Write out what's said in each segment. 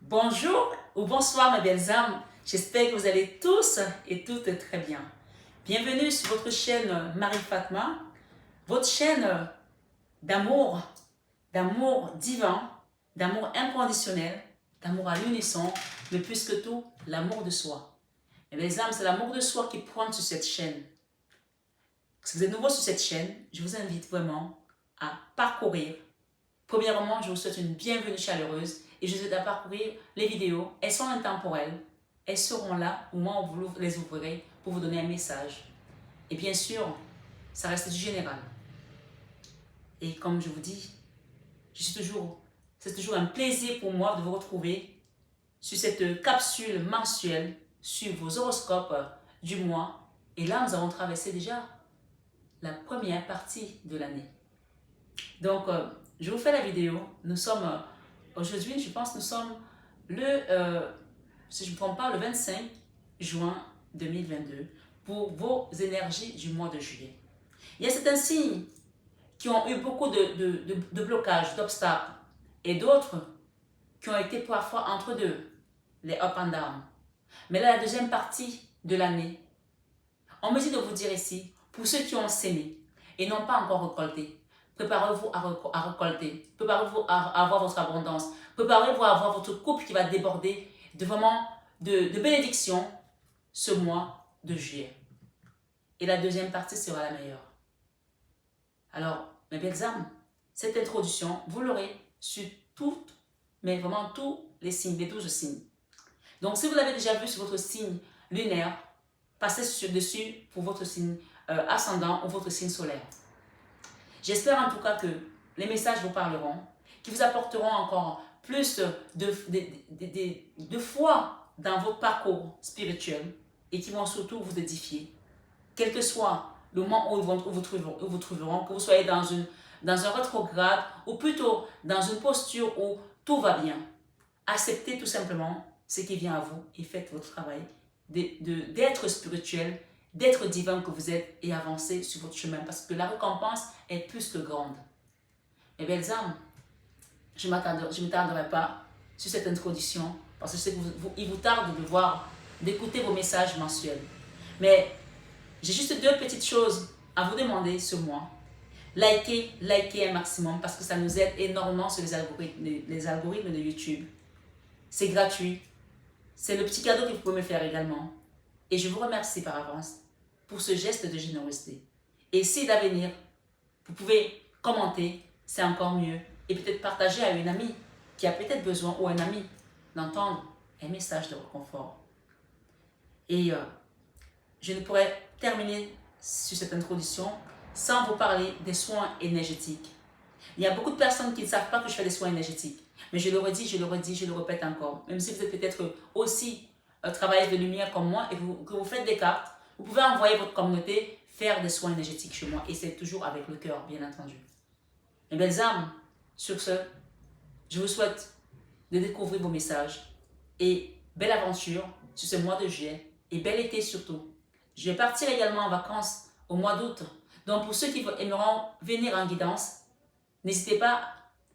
Bonjour ou bonsoir mes belles âmes, j'espère que vous allez tous et toutes très bien. Bienvenue sur votre chaîne Marie Fatma, votre chaîne d'amour, d'amour divin, d'amour inconditionnel, d'amour à l'unisson, mais plus que tout, l'amour de soi. Mes belles âmes, c'est l'amour de soi qui pointe sur cette chaîne. Si vous êtes nouveau sur cette chaîne, je vous invite vraiment à parcourir. Premièrement, je vous souhaite une bienvenue chaleureuse et je vous souhaite à parcourir les vidéos. Elles sont intemporelles. Elles seront là au moment où vous les ouvrirez pour vous donner un message. Et bien sûr, ça reste du général. Et comme je vous dis, c'est toujours un plaisir pour moi de vous retrouver sur cette capsule mensuelle sur vos horoscopes du mois. Et là, nous avons traversé déjà la première partie de l'année. Donc, je vous fais la vidéo. Nous sommes, aujourd'hui, je pense, nous sommes si je ne me trompe pas, le 25 juin 2022 pour vos énergies du mois de juillet. Il y a certains signes qui ont eu beaucoup de blocages, d'obstacles, et d'autres qui ont été parfois entre deux, les up and down. Mais là, la deuxième partie de l'année, on me dit de vous dire ici, pour ceux qui ont sémé et n'ont pas encore récolté, préparez-vous à récolter, préparez-vous à avoir votre abondance, préparez-vous à avoir votre couple qui va déborder de vraiment de bénédictions ce mois de juillet. Et la deuxième partie sera la meilleure. Alors, mes belles âmes, cette introduction, vous l'aurez sur toutes, mais vraiment tous les signes, les 12 signes. Donc, si vous l'avez déjà vu sur votre signe lunaire, passez dessus pour votre signe ascendant ou votre signe solaire. J'espère en tout cas que les messages vous parleront, qui vous apporteront encore plus de foi dans votre parcours spirituel et qui vont surtout vous édifier. Quel que soit le moment où vous trouveront, que vous soyez dans un rétrograde ou plutôt dans une posture où tout va bien. Acceptez tout simplement ce qui vient à vous et faites votre travail d'être spirituel, d'être divin que vous êtes et avancez sur votre chemin parce que la récompense est plus que grande. Mes belles âmes, je ne m'attarderai pas sur cette introduction parce que je sais qu'il vous tarde d'écouter vos messages mensuels. Mais j'ai juste deux petites choses à vous demander ce mois. Likez un maximum parce que ça nous aide énormément sur les algorithmes de YouTube. C'est gratuit. C'est le petit cadeau que vous pouvez me faire également. Et je vous remercie par avance pour ce geste de générosité. Et si d'avenir, vous pouvez commenter, c'est encore mieux. Et peut-être partager à une amie qui a peut-être besoin, ou un ami, d'entendre un message de réconfort. Et je ne pourrais terminer sur cette introduction sans vous parler des soins énergétiques. Il y a beaucoup de personnes qui ne savent pas que je fais des soins énergétiques. Mais je le redis, je le répète encore. Même si vous êtes peut-être aussi travailleuse de lumière comme moi et que vous faites des cartes, vous pouvez envoyer votre communauté faire des soins énergétiques chez moi. Et c'est toujours avec le cœur, bien entendu. Mes belles âmes, sur ce, je vous souhaite de découvrir vos messages. Et belle aventure sur ce mois de juillet. Et bel été surtout. Je vais partir également en vacances au mois d'août. Donc pour ceux qui aimeront venir en guidance, n'hésitez pas,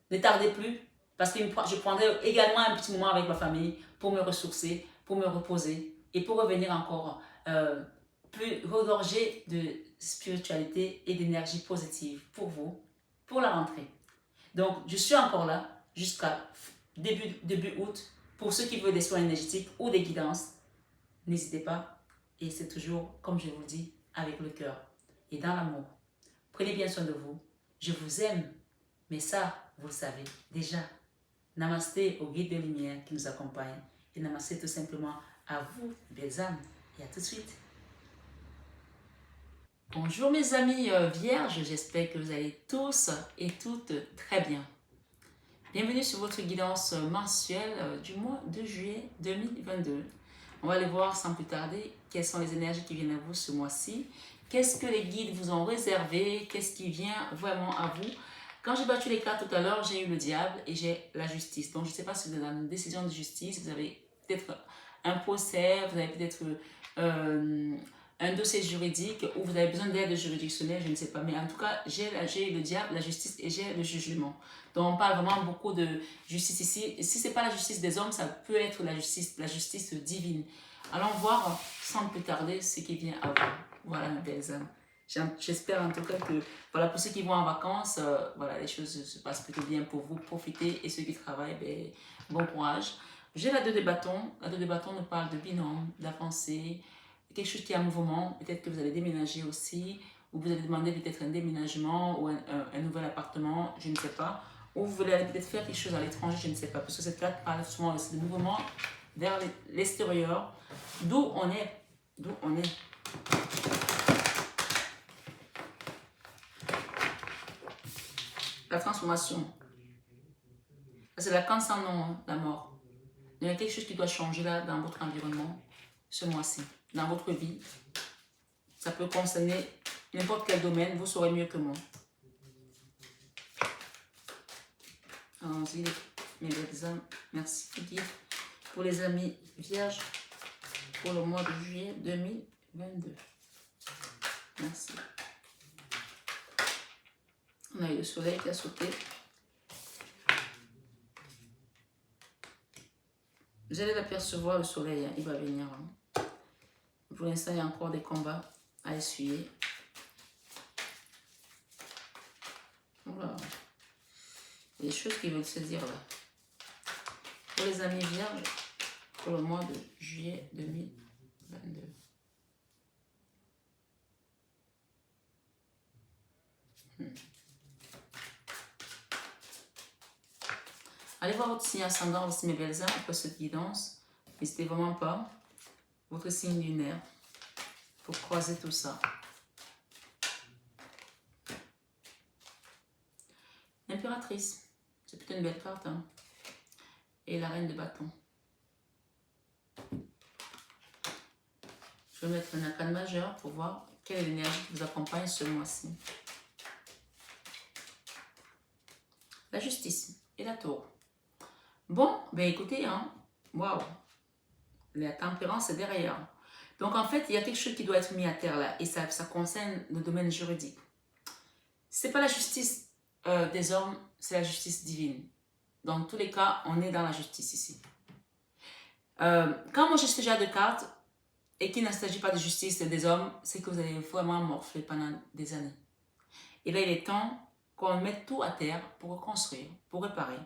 ne tardez plus, parce que je prendrai également un petit moment avec ma famille pour me ressourcer, pour me reposer et pour revenir encore plus regorgé de spiritualité et d'énergie positive pour vous, pour la rentrée. Donc, je suis encore là jusqu'à début août. Pour ceux qui veulent des soins énergétiques ou des guidances, n'hésitez pas. Et c'est toujours, comme je vous le dis, avec le cœur et dans l'amour. Prenez bien soin de vous. Je vous aime. Mais ça, vous le savez déjà. Namasté au guide de lumière qui nous accompagne. Et namasté tout simplement à vous, belles âmes. Et à tout de suite. Bonjour mes amis vierges, j'espère que vous allez tous et toutes très bien. Bienvenue sur votre guidance mensuelle du mois de juillet 2022. On va aller voir sans plus tarder quelles sont les énergies qui viennent à vous ce mois-ci. Qu'est-ce que les guides vous ont réservé? Qu'est-ce qui vient vraiment à vous? Quand j'ai battu les cartes tout à l'heure, j'ai eu le diable et j'ai la justice. Donc je ne sais pas si vous êtes dans une décision de justice, vous avez peut-être un procès, vous avez peut-être un dossier juridique où vous avez besoin d'aide juridictionnelle, je ne sais pas. Mais en tout cas, j'ai le diable, la justice et j'ai le jugement. Donc, on parle vraiment beaucoup de justice ici. Et si ce n'est pas la justice des hommes, ça peut être la justice divine. Allons voir sans plus tarder ce qui vient à vous. Voilà, mes belles âmes. J'espère en tout cas que, voilà, pour ceux qui vont en vacances, voilà, les choses se passent plutôt bien pour vous. Profitez et ceux qui travaillent, ben, bon courage. J'ai la 2 de bâton. La 2 de bâton nous parle de binôme, d'avancée, quelque chose qui est en mouvement. Peut-être que vous allez déménager aussi, ou vous allez demander peut-être un déménagement ou un nouvel appartement, je ne sais pas. Ou vous voulez peut-être faire quelque chose à l'étranger, je ne sais pas. Parce que cette carte parle souvent aussi de mouvement vers l'extérieur, d'où on est. D'où on est. La transformation. C'est la carte sans nom, hein, la mort. Il y a quelque chose qui doit changer là dans votre environnement ce mois-ci, dans votre vie. Ça peut concerner n'importe quel domaine, vous saurez mieux que moi. Allons-y, mes belles âmes. Merci pour les amis vierges pour le mois de juillet 2022. Merci. On a eu le soleil qui a sauté. Vous allez l'apercevoir, le soleil, hein, il va venir. Hein. Pour l'instant, il y a encore des combats à essuyer. Voilà. Il y a des choses qui veulent se dire là. Pour les amis vierges, pour le mois de juillet 2022. Allez voir votre signe ascendant aussi, mes belles âmes, après cette guidance. N'hésitez vraiment pas. Votre signe lunaire. Pour croiser tout ça. L'impératrice. C'est plutôt une belle carte. Hein? Et la reine de bâton. Je vais mettre un arcane majeur pour voir quelle est l'énergie qui vous accompagne ce mois-ci. La justice et la tour. Bon, ben écoutez, hein, waouh, la tempérance est derrière. Donc en fait, il y a quelque chose qui doit être mis à terre là, et ça concerne le domaine juridique. C'est pas la justice des hommes, c'est la justice divine. Dans tous les cas, on est dans la justice ici. Quand moi je suis déjà de cartes, et qu'il ne s'agit pas de justice des hommes, c'est que vous allez vraiment morfler pendant des années. Et là, il est temps qu'on mette tout à terre pour reconstruire, pour réparer.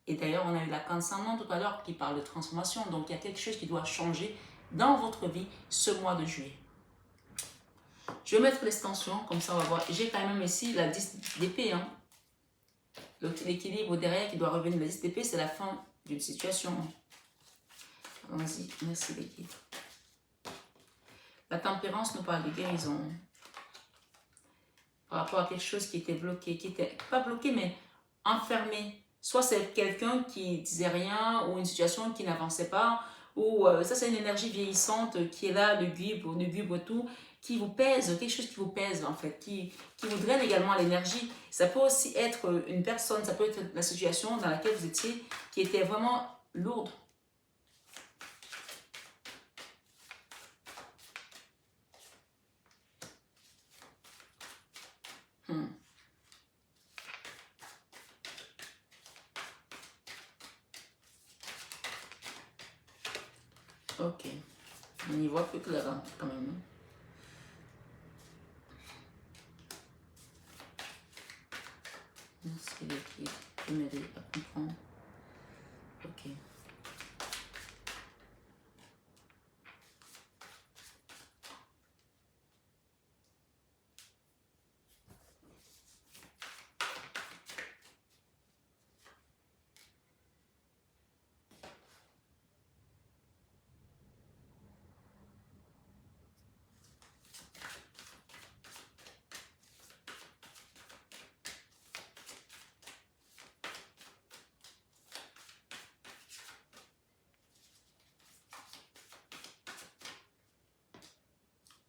Et d'ailleurs, on a eu la carte sans nom tout à l'heure qui parle de transformation. Donc, il y a quelque chose qui doit changer dans votre vie ce mois de juillet. Je vais mettre l'extension, comme ça on va voir. J'ai quand même ici la 10 d'épée. Hein. L'équilibre derrière qui doit revenir. La 10 d'épée, c'est la fin d'une situation. Allons-y, merci l'équipe. La tempérance nous parle de guérison. Par rapport à quelque chose qui était bloqué, qui était pas bloqué, mais enfermé. Soit c'est quelqu'un qui disait rien, ou une situation qui n'avançait pas, ou ça c'est une énergie vieillissante qui est là, le gubre tout, qui vous pèse, quelque chose qui vous pèse en fait, qui vous draine également l'énergie. Ça peut aussi être une personne, ça peut être la situation dans laquelle vous étiez, qui était vraiment lourde. Ok, on y voit plus clair hein, quand même. Merci l'équipe de m'aider à comprendre. Ok.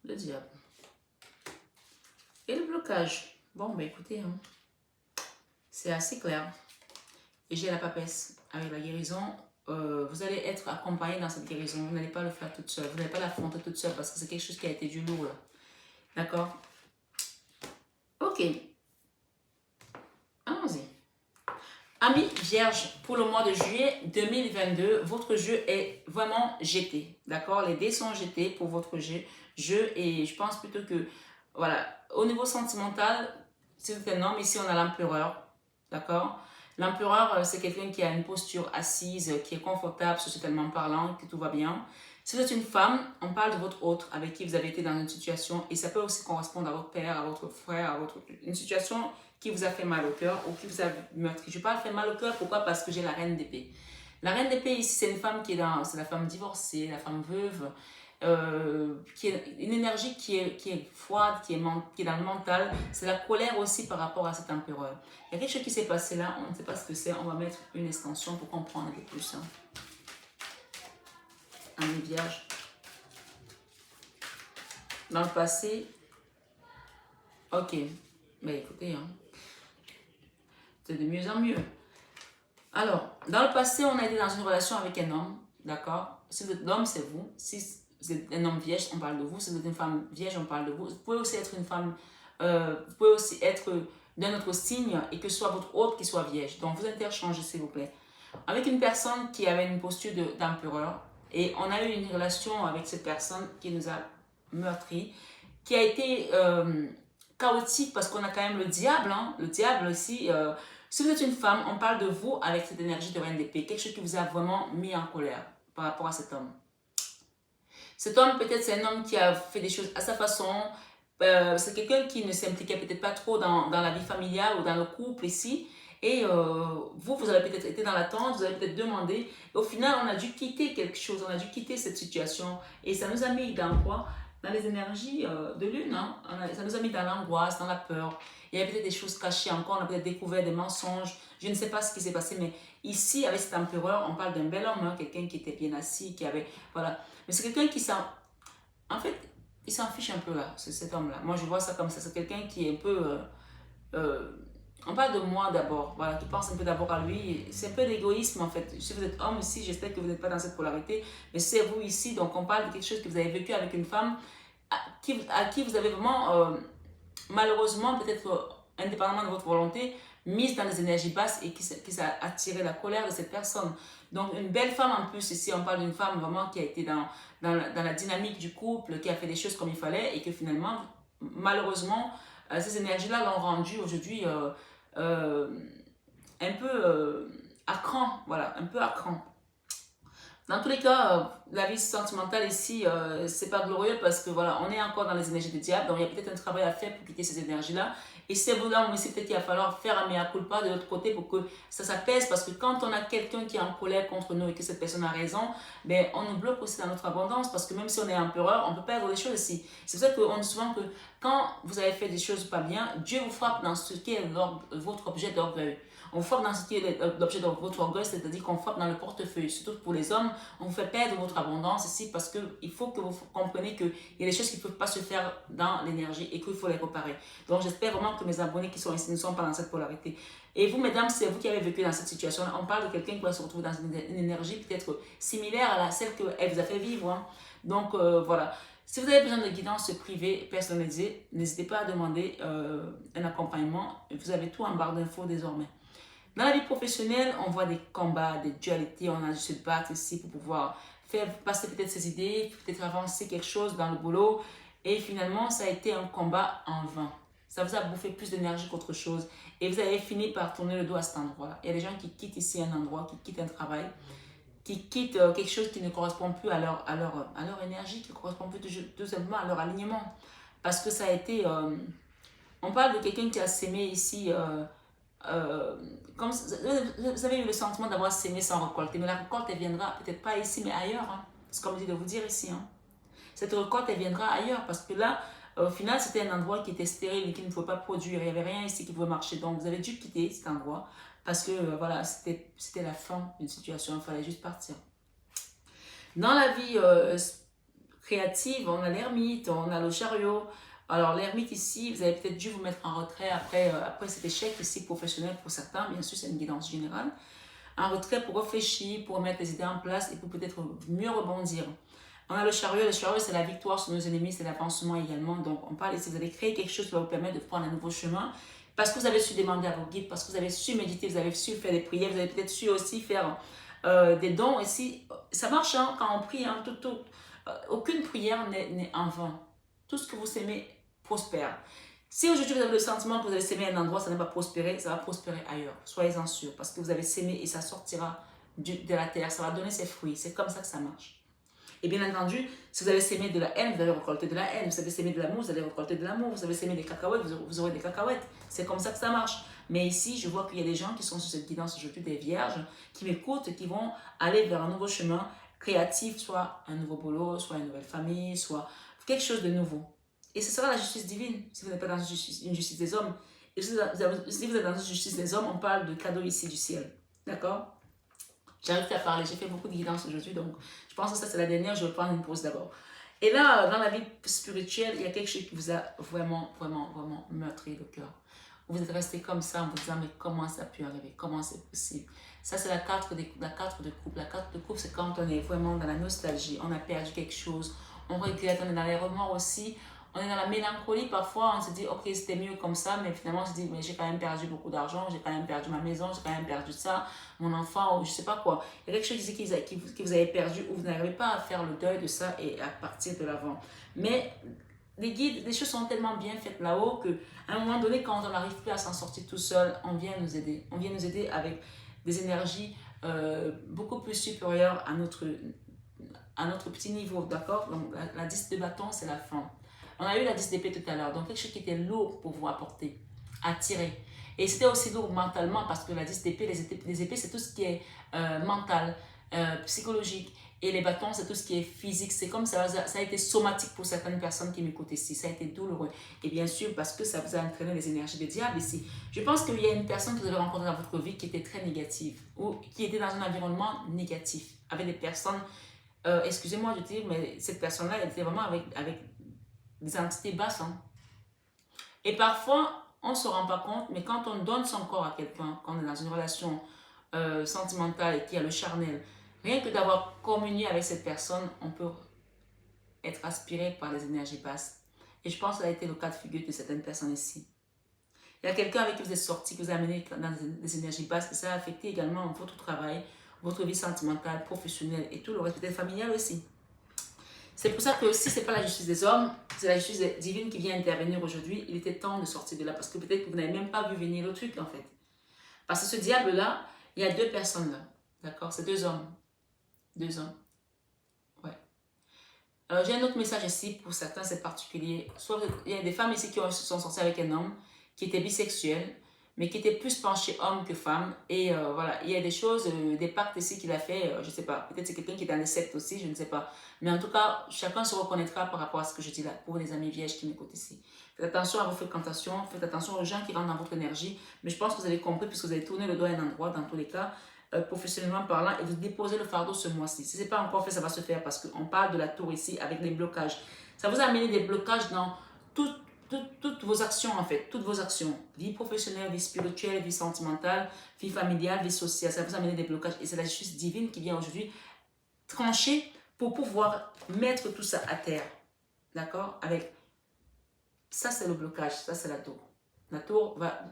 Le diable. Et le blocage. Bon, ben écoutez, hein, c'est assez clair. Et j'ai la papesse avec la guérison vous allez être accompagné dans cette guérison. Vous n'allez pas le faire toute seule. Vous n'allez pas l'affronter toute seule parce que c'est quelque chose qui a été du lourd là. D'accord? Ok. Allons-y. Amis Vierge, pour le mois de juillet 2022, votre jeu est vraiment jeté. D'accord? Les dés sont jetés pour votre jeu et je pense plutôt que, voilà, au niveau sentimental, c'est un homme. Ici, on a l'empereur. D'accord? L'empereur, c'est quelqu'un qui a une posture assise, qui est confortable, socialement parlant, que tout va bien. Si vous êtes une femme, on parle de votre autre avec qui vous avez été dans une situation et ça peut aussi correspondre à votre père, à votre frère, une situation qui vous a fait mal au cœur ou qui vous a meurtri. Je parle fait mal au cœur, pourquoi? Parce que j'ai la reine d'épée. La reine d'épée ici, c'est une femme qui est c'est la femme divorcée, la femme veuve, qui est une énergie qui est froide, qui est dans le mental. C'est la colère aussi par rapport à cet empereur. Il y a quelque chose qui s'est passé là, on ne sait pas ce que c'est, on va mettre une extension pour comprendre un peu plus. Hein. Amis Vierge. Dans le passé, ok, mais écoutez, hein, c'est de mieux en mieux. Alors, dans le passé, on a été dans une relation avec un homme, d'accord? Si vous êtes l'homme, c'est vous. Si vous êtes un homme vierge, on parle de vous. Si vous êtes une femme vierge, on parle de vous. Vous pouvez aussi être une femme, vous pouvez aussi être d'un autre signe et que ce soit votre hôte qui soit vierge. Donc, vous interchangez, s'il vous plaît. Avec une personne qui avait une posture d'empereur et on a eu une relation avec cette personne qui nous a meurtri, qui a été chaotique parce qu'on a quand même le diable, hein? Le diable aussi. Si vous êtes une femme, on parle de vous avec cette énergie de reine d'épée, quelque chose qui vous a vraiment mis en colère par rapport à cet homme. Cet homme, peut-être, c'est un homme qui a fait des choses à sa façon. C'est quelqu'un qui ne s'impliquait peut-être pas trop dans la vie familiale ou dans le couple ici. Et vous avez peut-être été dans l'attente, vous avez peut-être demandé. Et au final, on a dû quitter quelque chose, on a dû quitter cette situation. Et ça nous a mis dans quoi? Dans les énergies de lune. Hein? Ça nous a mis dans l'angoisse, dans la peur. Il y avait peut-être des choses cachées encore, on a peut-être découvert des mensonges. Je ne sais pas ce qui s'est passé, mais ici, avec cet empereur, on parle d'un bel homme, hein? Quelqu'un qui était bien assis, qui avait... Voilà. Mais c'est quelqu'un qui s'en... En fait, il s'en fiche un peu là, cet homme-là. Moi, je vois ça comme ça. C'est quelqu'un qui est un peu... on parle de moi d'abord, voilà, qui pense un peu d'abord à lui. C'est un peu d'égoïsme en fait. Si vous êtes homme ici, j'espère que vous n'êtes pas dans cette polarité, mais c'est vous ici, donc on parle de quelque chose que vous avez vécu avec une femme à qui vous avez vraiment, malheureusement, peut-être indépendamment de votre volonté, mise dans les énergies basses et qui a attiré la colère de cette personne. Donc une belle femme en plus, ici on parle d'une femme vraiment qui a été dans la dynamique du couple, qui a fait les choses comme il fallait et que finalement, malheureusement, ces énergies-là l'ont rendue aujourd'hui un peu à cran, voilà, un peu à cran. Dans tous les cas, la vie sentimentale ici, c'est pas glorieux parce que voilà, on est encore dans les énergies du diable, donc il y a peut-être un travail à faire pour quitter ces énergies-là. Et c'est vous là aussi, peut-être qu'il va falloir faire un mea culpa de l'autre côté pour que ça s'apaise parce que quand on a quelqu'un qui est en colère contre nous et que cette personne a raison, ben, on nous bloque aussi dans notre abondance parce que même si on est empereur, on peut perdre des choses ici. C'est pour ça qu'on dit souvent que quand vous avez fait des choses pas bien, Dieu vous frappe dans ce qui est votre objet d'orgueil. On frappe dans ce qui est l'objet de votre orgueil, c'est-à-dire qu'on frappe dans le portefeuille. Surtout pour les hommes, on vous fait perdre votre abondance ici parce qu'il faut que vous compreniez qu'il y a des choses qui ne peuvent pas se faire dans l'énergie et qu'il faut les réparer. Donc j'espère vraiment que mes abonnés qui sont ici ne sont pas dans cette polarité. Et vous, mesdames, c'est vous qui avez vécu dans cette situation. On parle de quelqu'un qui va se retrouver dans une énergie peut-être similaire à celle qu'elle vous a fait vivre. Hein. Donc voilà. Si vous avez besoin de guidance privée personnalisée, n'hésitez pas à demander un accompagnement. Vous avez tout en barre d'infos désormais. Dans la vie professionnelle, on voit des combats, des dualités, on a dû se battre ici pour pouvoir faire passer peut-être ses idées, peut-être avancer quelque chose dans le boulot. Et finalement, ça a été un combat en vain. Ça vous a bouffé plus d'énergie qu'autre chose. Et vous avez fini par tourner le dos à cet endroit. Il y a des gens qui quittent ici un endroit, qui quittent un travail, qui quittent quelque chose qui ne correspond plus à leur énergie, qui ne correspond plus tout simplement à leur alignement. Parce que ça a été... on parle de quelqu'un qui a sémé ici... comme vous avez eu le sentiment d'avoir sémé sans récolter, mais la récolte elle viendra peut-être pas ici mais ailleurs, hein. C'est comme je dis de vous dire ici, hein. Cette récolte elle viendra ailleurs parce que là au final c'était un endroit qui était stérile et qui ne pouvait pas produire, il n'y avait rien ici qui pouvait marcher, donc vous avez dû quitter cet endroit parce que voilà, c'était la fin d'une situation, il fallait juste partir. Dans la vie créative, on a l'ermite, on a le chariot. Alors l'ermite ici, vous avez peut-être dû vous mettre en retrait après cet échec ici professionnel pour certains, bien sûr c'est une guidance générale. un retrait pour réfléchir, pour mettre les idées en place et pour peut-être mieux rebondir. On a le chariot c'est la victoire sur nos ennemis, c'est l'avancement également. Donc on parle ici, vous allez créer quelque chose qui va vous permettre de prendre un nouveau chemin parce que vous avez su demander à vos guides, parce que vous avez su méditer, vous avez su faire des prières, vous avez peut-être su aussi faire des dons. Ici, ça marche hein, quand on prie, hein, aucune prière n'est en vain. Tout ce que vous aimez prospère. Si aujourd'hui vous avez le sentiment que vous avez sémé un endroit, ça n'a pas prospéré, ça va prospérer ailleurs. Soyez-en sûrs, parce que vous avez sémé et ça sortira de la terre, ça va donner ses fruits. C'est comme ça que ça marche. Et bien entendu, si vous avez sémé de la haine, vous allez récolter de la haine. Si vous avez sémé de l'amour, vous allez récolter de l'amour. Vous avez sémé des cacahuètes, vous aurez des cacahuètes. C'est comme ça que ça marche. Mais ici, je vois qu'il y a des gens qui sont sur cette guidance aujourd'hui, des vierges, qui m'écoutent, qui vont aller vers un nouveau chemin créatif, soit un nouveau boulot, soit une nouvelle famille, soit quelque chose de nouveau. Et ce sera la justice divine, si vous n'êtes pas dans une justice des hommes. Et si vous êtes dans une justice des hommes, on parle de cadeau ici du ciel. D'accord? J'arrive à parler, j'ai fait beaucoup de guidance aujourd'hui, donc je pense que ça c'est la dernière, je vais prendre une pause d'abord. Et là, dans la vie spirituelle, il y a quelque chose qui vous a vraiment meurtri le cœur. Vous êtes resté comme ça en vous disant, mais comment ça a pu arriver? Comment c'est possible? Ça, c'est la carte de couple. La carte de couple, c'est quand on est vraiment dans la nostalgie, on a perdu quelque chose, on regrette, on est dans les remords aussi. On est dans la mélancolie, parfois on se dit ok c'était mieux comme ça, mais finalement on se dit mais j'ai quand même perdu beaucoup d'argent, j'ai quand même perdu ma maison, j'ai quand même perdu ça, mon enfant ou je sais pas quoi. Il y a quelque chose ici qui vous avez perdu ou vous n'arrivez pas à faire le deuil de ça et à partir de l'avant. Mais les guides, les choses sont tellement bien faites là-haut qu'à un moment donné quand on n'arrive plus à s'en sortir tout seul, on vient nous aider. On vient nous aider avec des énergies beaucoup plus supérieures à notre petit niveau, d'accord? Donc la 10 de bâton c'est la fin. On a eu la 10 d'épée tout à l'heure, donc quelque chose qui était lourd pour vous apporter, attirer. Et c'était aussi lourd mentalement parce que la 10 d'épée, les épées, c'est tout ce qui est mental, psychologique. Et les bâtons, c'est tout ce qui est physique. C'est comme ça a été somatique pour certaines personnes qui m'écoutent ici. Ça a été douloureux. Et bien sûr, parce que ça vous a entraîné les énergies du diable ici. Je pense qu'il y a une personne que vous avez rencontrée dans votre vie qui était très négative ou qui était dans un environnement négatif, avec des personnes, excusez-moi de dire, mais cette personne-là, elle était vraiment avec des entités basses. Hein. Et parfois, on ne se rend pas compte, mais quand on donne son corps à quelqu'un, quand on est dans une relation sentimentale et qu'il y a le charnel, rien que d'avoir communié avec cette personne, on peut être aspiré par les énergies basses. Et je pense que ça a été le cas de figure de certaines personnes ici. Il y a quelqu'un avec qui vous êtes sorti, qui vous a amené dans des énergies basses, et ça a affecté également votre travail, votre vie sentimentale, professionnelle et tout le reste, peut-être familial aussi. C'est pour ça que si ce n'est pas la justice des hommes, c'est la justice divine qui vient intervenir aujourd'hui. Il était temps de sortir de là parce que peut-être que vous n'avez même pas vu venir le truc en fait. Parce que ce diable-là, il y a deux personnes là. D'accord? C'est deux hommes. Deux hommes. Ouais. Alors j'ai un autre message ici pour certains, c'est particulier. Soit il y a des femmes ici qui sont sorties avec un homme qui était bisexuel, mais qui était plus penché homme que femme. Et voilà, il y a des choses, des pactes ici qu'il a fait, je ne sais pas. Peut-être c'est quelqu'un qui est dans les sectes aussi, je ne sais pas. Mais en tout cas, chacun se reconnaîtra par rapport à ce que je dis là, pour les amis vierges qui m'écoutent ici. Faites attention à vos fréquentations, faites attention aux gens qui rentrent dans votre énergie. Mais je pense que vous avez compris, puisque vous avez tourné le doigt à un endroit, dans tous les cas, professionnellement parlant, et vous déposez le fardeau ce mois-ci. Si ce n'est pas encore fait, ça va se faire, parce qu'on parle de la tour ici, avec les blocages. Ça vous a amené des blocages dans toutes vos actions en fait, toutes vos actions, vie professionnelle, vie spirituelle, vie sentimentale, vie familiale, vie sociale, ça vous a amené des blocages et c'est la justice divine qui vient aujourd'hui trancher pour pouvoir mettre tout ça à terre, d'accord? Avec ça c'est le blocage, ça c'est la tour. La tour va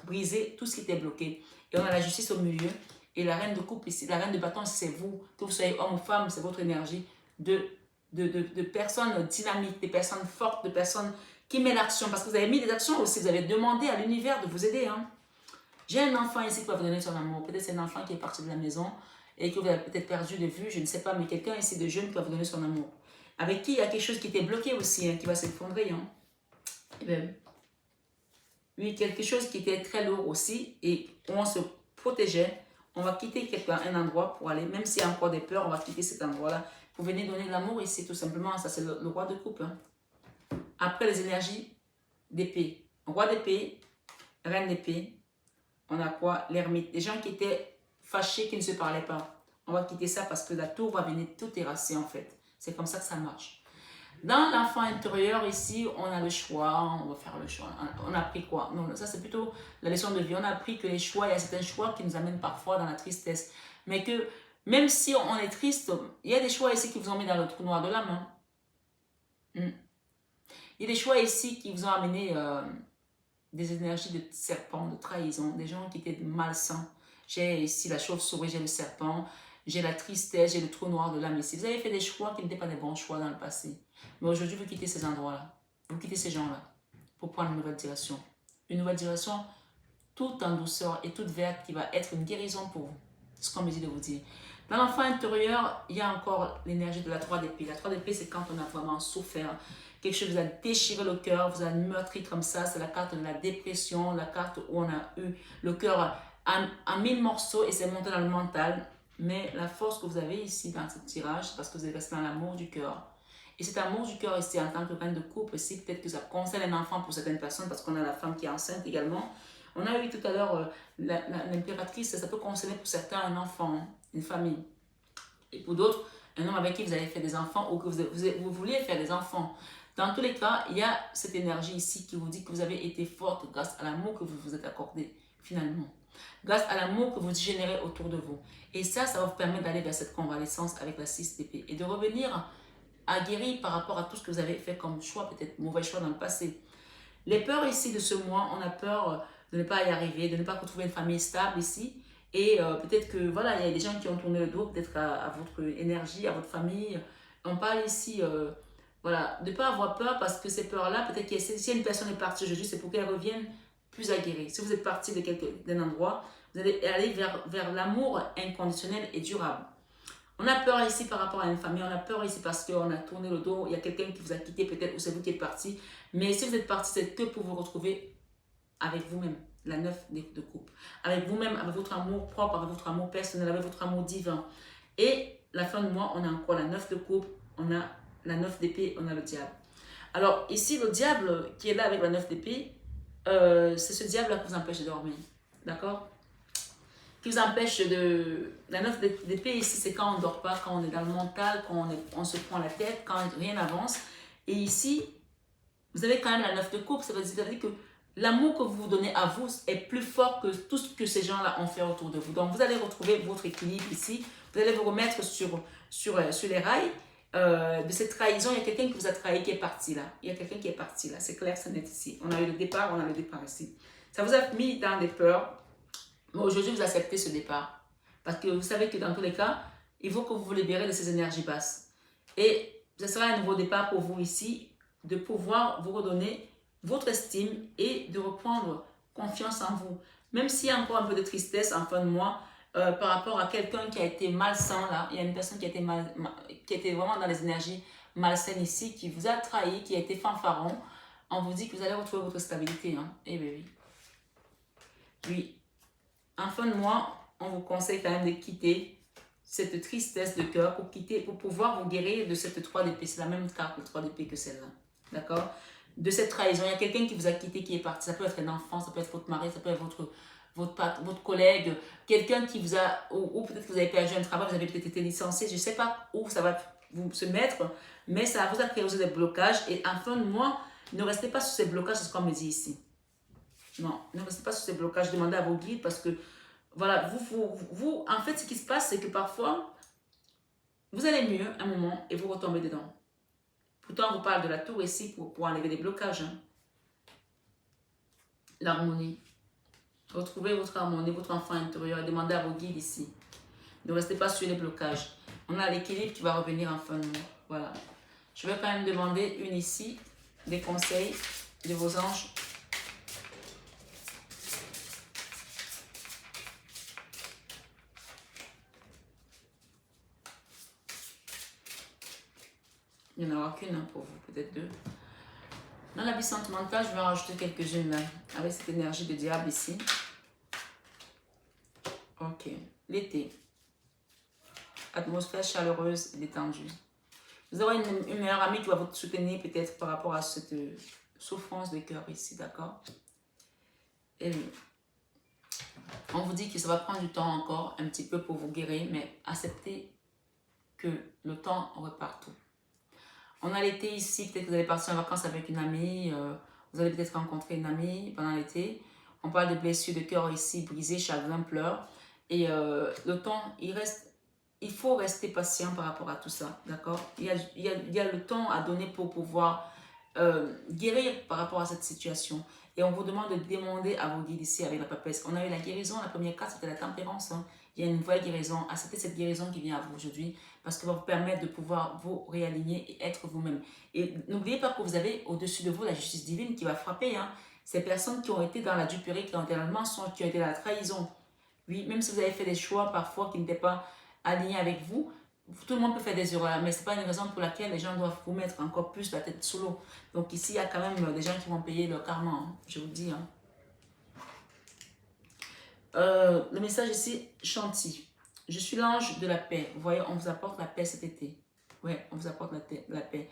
briser tout ce qui était bloqué et on a la justice au milieu et la reine de coupe ici, la reine de bâton c'est vous, que vous soyez homme ou femme, c'est votre énergie de personnes dynamiques, des personnes fortes, de personnes qui met l'action, parce que vous avez mis des actions aussi, vous avez demandé à l'univers de vous aider. Hein. J'ai un enfant ici qui va vous donner son amour, peut-être c'est un enfant qui est parti de la maison et que vous avez peut-être perdu de vue, je ne sais pas, mais quelqu'un ici de jeune qui va vous donner son amour. Avec qui il y a quelque chose qui était bloqué aussi, hein, qui va s'effondrer. Hein. Et bien, oui, quelque chose qui était très lourd aussi et où on se protégeait, on va quitter un endroit pour aller, même s'il y a encore des peurs, on va quitter cet endroit-là pour venir donner de l'amour ici tout simplement, ça c'est le roi de coupe. Hein. Après les énergies d'épée, roi d'épée, reine d'épée, on a quoi? L'ermite. Des gens qui étaient fâchés, qui ne se parlaient pas. On va quitter ça parce que la tour va venir tout terrasser en fait. C'est comme ça que ça marche. Dans l'enfant intérieur, ici, on a le choix, on va faire le choix. On a appris quoi? Non, ça c'est plutôt la leçon de vie. On a appris que les choix, il y a certains choix qui nous amènent parfois dans la tristesse. Mais que même si on est triste, il y a des choix ici qui vous ont mis dans le trou noir de la main. Il y a des choix ici qui vous ont amené des énergies de serpent, de trahison, des gens qui étaient malsains. J'ai ici la chauve-souris, j'ai le serpent, j'ai la tristesse, j'ai le trou noir de l'âme ici. Vous avez fait des choix qui n'étaient pas des bons choix dans le passé. Mais aujourd'hui, vous quittez ces endroits-là. Vous quittez ces gens-là pour prendre une nouvelle direction. Une nouvelle direction toute en douceur et toute verte qui va être une guérison pour vous. C'est ce qu'on me dit de vous dire. Dans l'enfant intérieur, il y a encore l'énergie de la 3 d'épée. La 3 d'épée, c'est quand on a vraiment souffert. Quelque chose vous a déchiré le cœur, vous a meurtri comme ça. C'est la carte de la dépression, la carte où on a eu le cœur en 1000 morceaux et c'est monté dans le mental. Mais la force que vous avez ici dans ce tirage, c'est parce que vous êtes resté dans l'amour du cœur. Et cet amour du cœur ici, en tant que reine de couple, aussi, peut-être que ça concerne un enfant pour certaines personnes, parce qu'on a la femme qui est enceinte également. On a eu tout à l'heure l'impératrice, ça peut concerner pour certains un enfant, une famille. Et pour d'autres, un homme avec qui vous avez fait des enfants ou que vous vouliez faire des enfants. Dans tous les cas, il y a cette énergie ici qui vous dit que vous avez été forte grâce à l'amour que vous vous êtes accordé finalement. Grâce à l'amour que vous générez autour de vous. Et ça va vous permettre d'aller vers cette convalescence avec la 6 d'épée et de revenir guéri par rapport à tout ce que vous avez fait comme choix, peut-être mauvais choix dans le passé. Les peurs ici de ce mois, on a peur de ne pas y arriver, de ne pas retrouver une famille stable ici. Et peut-être que voilà, il y a des gens qui ont tourné le dos peut-être à votre énergie, à votre famille. On parle ici, voilà, de ne pas avoir peur parce que ces peurs-là, peut-être que si une personne est partie aujourd'hui, c'est pour qu'elle revienne plus aguerrie. Si vous êtes parti d'un endroit, vous allez aller vers l'amour inconditionnel et durable. On a peur ici par rapport à une famille, on a peur ici parce qu'on a tourné le dos, il y a quelqu'un qui vous a quitté peut-être ou c'est vous qui êtes parti. Mais si vous êtes parti, c'est que pour vous retrouver avec vous-même, la 9 de coupe. Avec vous-même, avec votre amour propre, avec votre amour personnel, avec votre amour divin. Et la fin du mois, on a encore la 9 de coupe, on a la 9 d'épée, on a le diable. Alors ici, le diable qui est là avec la 9 d'épée, c'est ce diable-là qui vous empêche de dormir. D'accord? Qui vous empêche de... La 9 d'épée ici, c'est quand on ne dort pas, quand on est dans le mental, quand on se prend la tête, quand rien n'avance. Et ici, vous avez quand même la 9 de coupe, ça veut dire que l'amour que vous vous donnez à vous est plus fort que tout ce que ces gens-là ont fait autour de vous. Donc, vous allez retrouver votre équilibre ici. Vous allez vous remettre sur les rails de cette trahison. Il y a quelqu'un qui vous a trahi qui est parti là. Il y a quelqu'un qui est parti là. C'est clair, c'est net ici. On a eu le départ, on a le départ ici. Ça vous a mis dans des peurs. Mais aujourd'hui, vous acceptez ce départ. Parce que vous savez que dans tous les cas, il faut que vous vous libérez de ces énergies basses. Et ce sera un nouveau départ pour vous ici, de pouvoir vous redonner votre estime et de reprendre confiance en vous. Même s'il y a encore un peu de tristesse en fin de mois, par rapport à quelqu'un qui a été malsain là, il y a une personne qui a été vraiment dans les énergies malsaines ici, qui vous a trahi, qui a été fanfaron, on vous dit que vous allez retrouver votre stabilité. Hein. Eh bien oui. Oui. En fin de mois, on vous conseille quand même de quitter cette tristesse de cœur pour pouvoir vous guérir de cette 3 d'épée. C'est la même carte, le 3 d'épée que celle-là. D'accord? De cette trahison. Il y a quelqu'un qui vous a quitté, qui est parti. Ça peut être un enfant, ça peut être votre mari, ça peut être votre collègue, quelqu'un qui vous a, ou peut-être que vous avez perdu un travail, vous avez peut-être été licencié, je ne sais pas où ça va vous se mettre, mais ça vous a causé des blocages. Et en fin de mois, ne restez pas sur ces blocages, c'est ce qu'on me dit ici. Non, ne restez pas sur ces blocages, demandez à vos guides parce que, voilà, vous en fait, ce qui se passe, c'est que parfois, vous allez mieux un moment et vous retombez dedans. Pourtant, on vous parle de la tour ici pour enlever des blocages. Hein. L'harmonie. Retrouvez votre harmonie, votre enfant intérieur et demandez à vos guides ici. Ne restez pas sur les blocages. On a l'équilibre qui va revenir en fin de mois. Voilà. Je vais quand même demander une ici, des conseils de vos anges. Il n'y en aura qu'une pour vous, peut-être deux. Dans la vie sentimentale, je vais en rajouter quelques-unes là, avec cette énergie de diable ici. Ok. L'été. Atmosphère chaleureuse et détendue. Vous aurez une meilleure amie qui va vous soutenir peut-être par rapport à cette souffrance de cœur ici, d'accord? Et on vous dit que ça va prendre du temps encore, un petit peu pour vous guérir, mais acceptez que le temps repart tout. On a l'été ici, peut-être que vous allez partir en vacances avec une amie, vous allez peut-être rencontrer une amie pendant l'été. On parle de blessures de cœur ici, brisées, chagrin, pleurs. Et le temps, il faut rester patient par rapport à tout ça, d'accord? Il y a le temps à donner pour pouvoir guérir par rapport à cette situation. Et on vous demande de demander à vos guides ici avec la papesse. On a eu la guérison, la première carte, c'était la tempérance. Hein. Il y a une vraie guérison. Acceptez cette guérison qui vient à vous aujourd'hui parce qu'elle va vous permettre de pouvoir vous réaligner et être vous-même. Et n'oubliez pas que vous avez au-dessus de vous la justice divine qui va frapper. Hein. Ces personnes qui ont été dans la duperie, qui ont été dans le mensonge, qui ont été dans la trahison. Oui, même si vous avez fait des choix parfois qui n'étaient pas alignés avec vous, tout le monde peut faire des erreurs, mais ce n'est pas une raison pour laquelle les gens doivent vous mettre encore plus la tête sous l'eau. Donc ici, il y a quand même des gens qui vont payer leur karma, hein, je vous dis. Hein. Le message ici, Chanty. Je suis l'ange de la paix. Vous voyez, on vous apporte la paix cet été. Oui, on vous apporte la paix.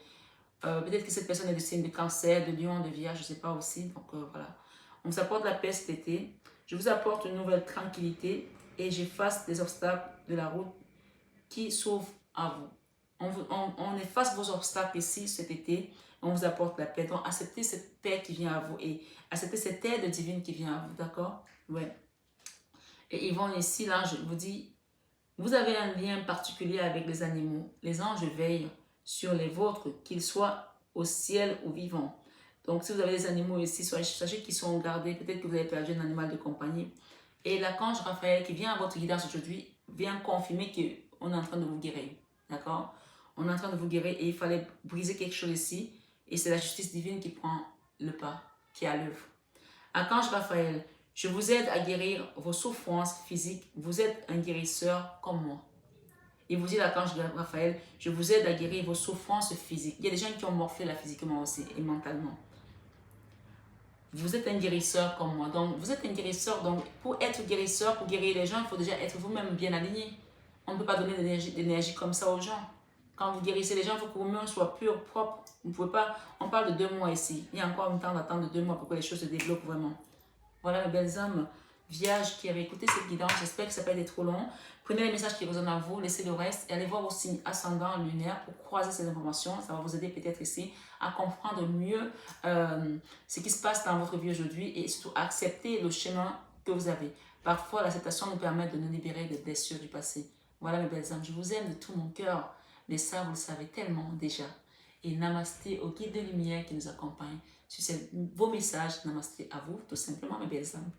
Peut-être que cette personne est de signe de cancer, de lion, de vierge, je ne sais pas aussi. Donc voilà. On vous apporte la paix cet été. Je vous apporte une nouvelle tranquillité et j'efface les obstacles de la route qui s'ouvre à vous. On efface vos obstacles ici cet été, on vous apporte la paix. Donc, acceptez cette paix qui vient à vous et acceptez cette aide divine qui vient à vous, d'accord? Ouais. Et Yvonne ici, l'ange vous dit, vous avez un lien particulier avec les animaux. Les anges veillent sur les vôtres, qu'ils soient au ciel ou vivants. Donc, si vous avez des animaux ici, sachez qu'ils sont gardés. Peut-être que vous avez perdu un animal de compagnie. Et l'archange Raphaël qui vient à votre guidance aujourd'hui vient confirmer qu'on est en train de vous guérir. D'accord? On est en train de vous guérir et il fallait briser quelque chose ici. Et c'est la justice divine qui prend le pas, qui est à l'œuvre. Archange Raphaël, je vous aide à guérir vos souffrances physiques. Vous êtes un guérisseur comme moi. Et vous dites l'archange Raphaël, je vous aide à guérir vos souffrances physiques. Il y a des gens qui ont morflé là physiquement aussi et mentalement. Vous êtes un guérisseur comme moi. Donc, vous êtes un guérisseur. Donc, pour être guérisseur, pour guérir les gens, il faut déjà être vous-même bien aligné. On ne peut pas donner d'énergie comme ça aux gens. Quand vous guérissez les gens, il faut que vous-même soyez pur, propre. Vous ne pouvez pas... On parle de 2 mois ici. Il y a encore un temps d'attente de 2 mois pour que les choses se débloquent vraiment. Voilà mes belles âmes vierges qui avaient écouté cette guidance. J'espère que ça n'a pas été trop long. Prenez les messages qui résonnent en vous, laissez le reste et allez voir vos signes ascendants, lunaires pour croiser ces informations. Ça va vous aider peut-être ici à comprendre mieux ce qui se passe dans votre vie aujourd'hui et surtout accepter le chemin que vous avez. Parfois, l'acceptation nous permet de nous libérer des blessures du passé. Voilà mes belles âmes, je vous aime de tout mon cœur, mais ça vous le savez tellement déjà. Et namasté au guide de lumière qui nous accompagne sur ces beaux messages. Namasté à vous, tout simplement mes belles âmes.